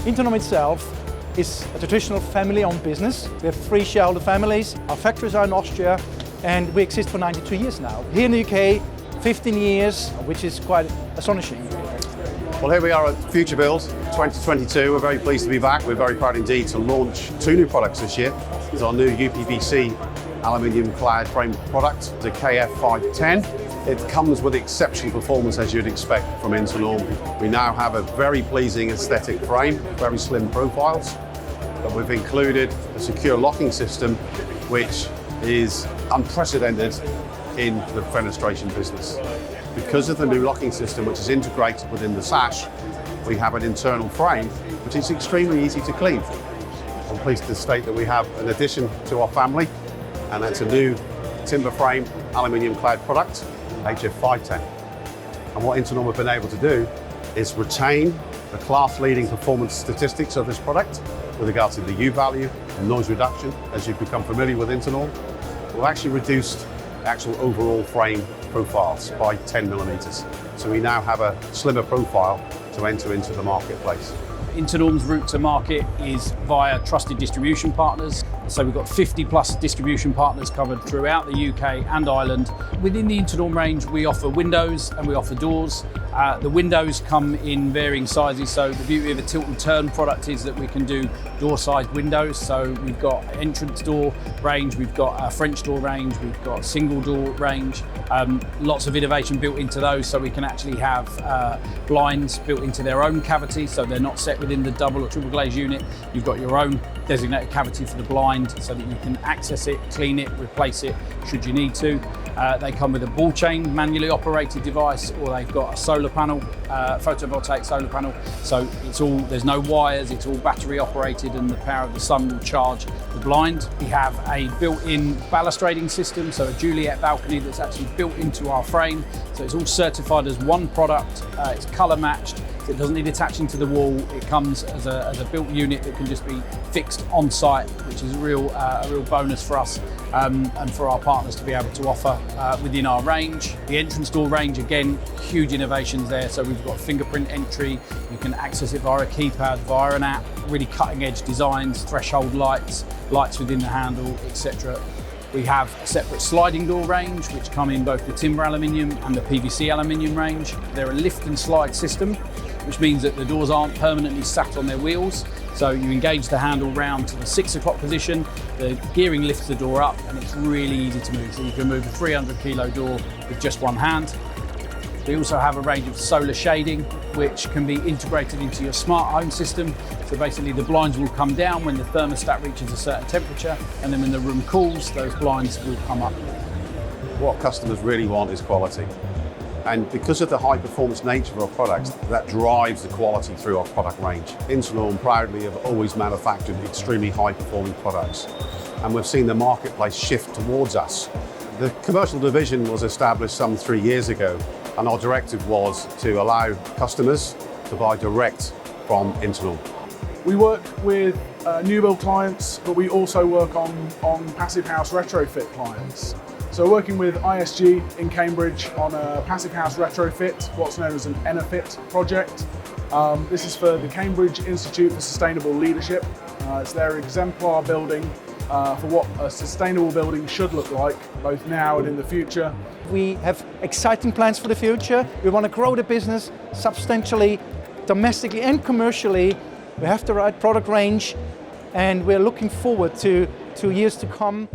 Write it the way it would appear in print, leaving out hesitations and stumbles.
Internorm itself is a traditional family-owned business. We have 3 shareholder families. Our factories are in Austria, and we exist for 92 years now. Here in the UK, 15 years, which is quite astonishing. Well, here we are at Future Build 2022. We're very pleased to be back. We're very proud indeed to launch 2 new products this year. It's our new UPVC aluminium clad frame product, the KF510. It comes with exceptional performance as you'd expect from Internorm. We now have a very pleasing aesthetic frame, very slim profiles, but we've included a secure locking system which is unprecedented in the fenestration business. Because of the new locking system, which is integrated within the sash, we have an internal frame which is extremely easy to clean. I'm pleased to state that we have an addition to our family, and that's a new timber frame aluminium clad product, HF510. And what Internorm have been able to do is retain the class-leading performance statistics of this product with regards to the U value and noise reduction. As you've become familiar with Internorm, we've actually reduced the actual overall frame profiles by 10 millimeters. So we now have a slimmer profile to enter into the marketplace. Internorm's route to market is via trusted distribution partners. So we've got 50 plus distribution partners covered throughout the UK and Ireland. Within the Internorm range, we offer windows and we offer doors. The windows come in varying sizes. So the beauty of a tilt and turn product is that we can do door-sized windows. So we've got entrance door range, we've got a French door range, we've got single door range. Lots of innovation built into those, so we can actually have blinds built into their own cavity, so they're not set within the double or triple glaze unit. You've got your own designated cavity for the blind so that you can access it, clean it, replace it should you need to. They come with a ball chain manually operated device, or they've got a solar panel, photovoltaic solar panel. So there's no wires, it's all battery operated, and the power of the sun will charge the blind. We have a built-in balustrading system, so a Juliet balcony that's actually built into our frame. So it's all certified as one product, it's colour matched. It doesn't need attaching to the wall. It comes as a built unit that can just be fixed on site, which is a real bonus for us and for our partners to be able to offer within our range. The entrance door range, again, huge innovations there. So we've got fingerprint entry. You can access it via a keypad, via an app, really cutting edge designs, threshold lights within the handle, etc. We have a separate sliding door range, which come in both the timber aluminium and the PVC aluminium range. They're a lift and slide system, which means that the doors aren't permanently sat on their wheels. So you engage the handle round to the 6 o'clock position, the gearing lifts the door up, and it's really easy to move. So you can move a 300 kilo door with just one hand. We also have a range of solar shading, which can be integrated into your smart home system. So basically the blinds will come down when the thermostat reaches a certain temperature, and then when the room cools, those blinds will come up. What customers really want is quality. And because of the high performance nature of our products, that drives the quality through our product range. Internorm proudly have always manufactured extremely high performing products. And we've seen the marketplace shift towards us. The commercial division was established some 3 years ago, and our directive was to allow customers to buy direct from Internorm. We work with new build clients, but we also work on passive house retrofit clients. So working with ISG in Cambridge on a passive house retrofit, what's known as an ENERFIT project. This is for the Cambridge Institute for Sustainable Leadership. It's their exemplar building for what a sustainable building should look like, both now and in the future. We have exciting plans for the future. We want to grow the business substantially, domestically and commercially. We have the right product range, and we're looking forward to years to come.